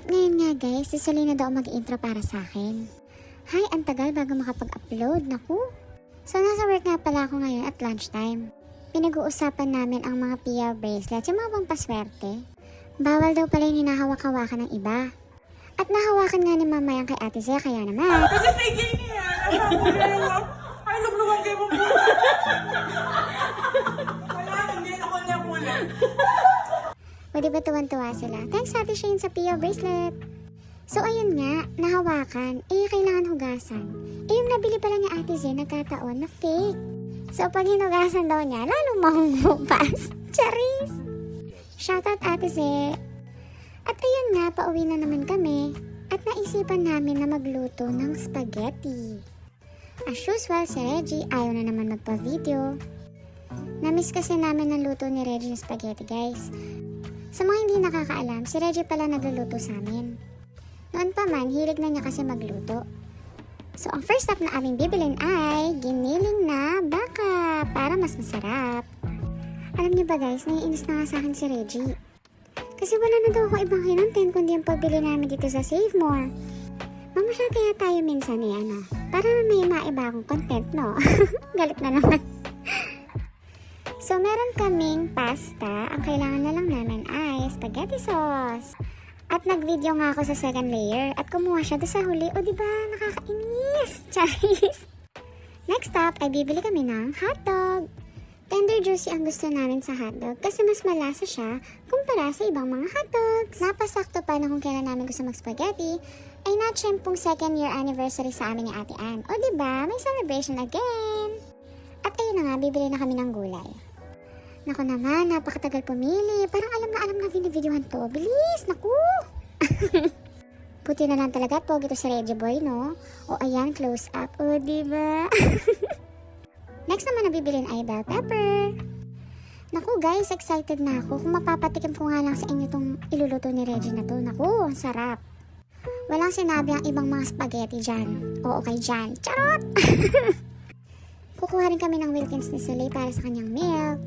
ngayon nga guys, si Solina daw mag-intro para sa akin. Hay, ang tagal bago makapag-upload. Naku. So nasa work nga pala ako ngayon at lunchtime. Pinag-uusapan namin ang mga PR bracelets, yung mga pampaswerte. Bawal daw pala yung hinahawak-hawakan ng iba. At nahawakan nga ni Mama yan kay Ate Zia, kaya naman. Kasi tigil niya. Ay, luglugan kayo mo. Wala, hindi ako niya muna. O diba tuwan-tuwa sila? Thanks Ate Shane sa PR bracelet. So ayun nga, nahawakan. Kailangan hugasan. Yung nabili pala ni Ate Zia nagkataon na fake. So pag hinugasan daw niya, lalong mahuhupas. Charis! Shoutout Ate Zia. At ayun nga, pauwi na naman kami. At naisipan namin na magluto ng spaghetti. As usual, si Reggie ayaw na naman magpa-video. Namiss kasi namin ang luto ni Reggie ng spaghetti, guys. Sa mga hindi nakakaalam, si Reggie pala nagluluto sa amin. Noon pa man, hilig na niya kasi magluto. So, ang first step na aming bibilin ay giniling na baka para mas masarap. Alam niyo ba guys, naiinis na nga sa akin si Reggie. Kasi wala na daw ako ibang kinontent kundi ang pagbili namin dito sa Save More. Mamasyal kaya tayo minsan para may maiba akong content, no? Galit na naman. So, meron kaming pasta. Ang kailangan na lang namin ay spaghetti sauce. At nag-video nga ako sa second layer at kumuha siya doon sa huli. O diba, nakakainis. Charis. Next up ay bibili kami ng hotdog. Tender juicy ang gusto namin sa hotdog kasi mas malasa siya kumpara sa ibang mga hotdogs. Napasakto pa na kung kailan namin gusto mag-spaghetti ay na-10 second year anniversary sa amin ni Ate Ann. O diba, may celebration again. At ayun na nga, bibili na kami ng gulay. Naku naman, napakatagal pumili. Parang alam na binibidyohan to. Bilis, naku! Buti na lang talaga at pogi to si Reggie Boy, no? O ayan, close up. O diba? Next naman na bibilin ay bell pepper. Naku guys, excited na ako. Kung mapapatikim ko nga lang sa inyo itong iluluto ni Reggie na to. Naku, ang sarap. Walang sinabi ang ibang mga spaghetti dyan. Oo, kay Jan. Charot! Kukuha rin kami ng Wilkins ni Soleil para sa kanyang milk.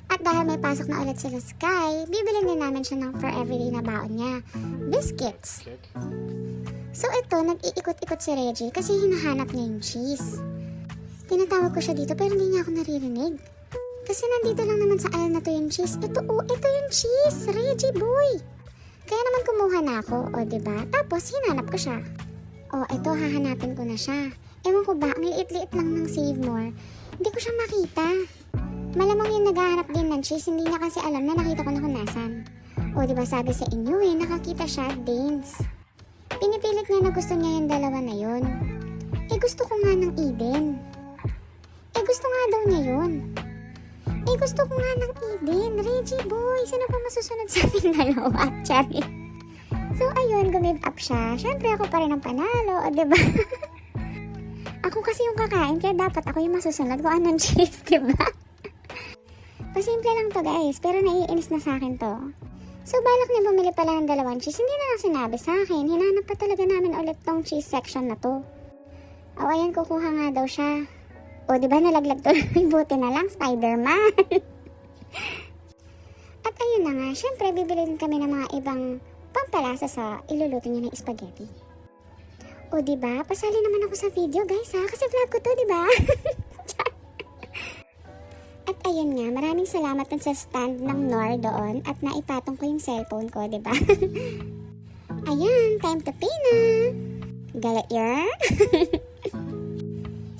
At dahil may pasok na ulit sila Sky, bibilin din namin siya ng for everyday na baon niya. Biscuits. So ito, nag-iikot-ikot si Reggie kasi hinahanap niya yung cheese. Tinatawag ko siya dito pero hindi niya ako naririnig. Kasi nandito lang naman sa aisle na to yung cheese. Ito yung cheese, Reggie boy. Kaya naman kumuha na ako, o diba? Tapos hinanap ko siya. O ito, hahanapin ko na siya. Ewan ko ba, ang liit-liit lang ng Save More. Hindi ko siya makita. Malamang yung naghahanap din ng cheese, hindi niya kasi alam na nakita ko na kung nasan. O diba sabi sa inyo nakakita siya, Danes. Pinipilit niya na gusto niya yung dalawa na yun. Gusto ko nga ng Eden. Gusto nga daw niya yun. Gusto ko nga ng Eden. Reggie boy, sino pa masusunod sa ating dalawa? Chari. So ayun, gumive up siya. Siyempre ako pa rin ang panalo, o diba? Ako kasi yung kakain, kaya dapat ako yung masusunod kung anong cheese, diba? Pasimple lang to guys, pero naiinis na sa akin to. So balak niya bumili pala ng dalawang cheese, hindi na lang sinabi sa akin. Hinanap pa talaga namin ulit tong cheese section na to. O ayan, kukuha nga daw siya. O diba nalaglag to, buti na lang, Spider-Man. At ayun na nga, syempre bibili din kami ng mga ibang pampalasa sa iluluto niya ng spaghetti. O diba, pasali naman ako sa video guys ha, kasi vlog ko to diba? At ayun nga, maraming salamat dun sa stand ng Nor doon at naipatong ko yung cellphone ko, diba? Ayan, time to pay na! Galit yarn?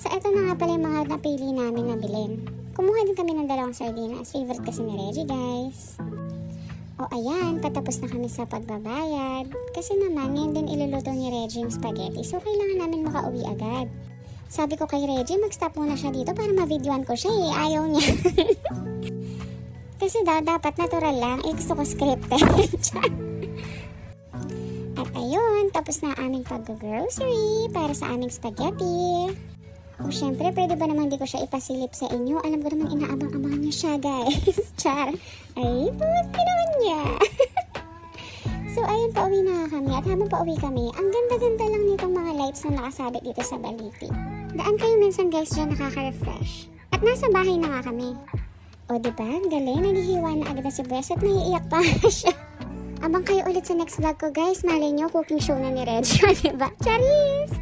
So ito na nga pala yung mga napili namin na bilhin. Kumuha din kami ng dalawang sardinas, favorite kasi ni Reggie guys. O ayan, patapos na kami sa pagbabayad. Kasi naman, ngayon din iluluto ni Reggie yung spaghetti, so kailangan namin makauwi agad. Sabi ko kay Reggie, mag-stop muna siya dito para ma-videoan ko siya ayaw niya. Kasi dapat natural lang, gusto ko scripted. At ayun, tapos na aming pag-grocery para sa aming spaghetti. O syempre, pwede ba naman di ko siya ipasilip sa inyo? Alam ko naman inaabang-abangan niya siya guys. Char. Ay, puti naman niya. So ayun, pauwi na kami. At habang pauwi kami, ang ganda-ganda lang nitong mga lights na nakasabit dito sa baliti. Daan kayo minsan guys dyan, nakaka-refresh. At nasa bahay na nga kami. O diba, ang galing, naghihiwa na agad na si Bess at naiiyak pa siya. Abang kayo ulit sa next vlog ko guys. Malay nyo, cooking show na ni Reg. Diba? Charis!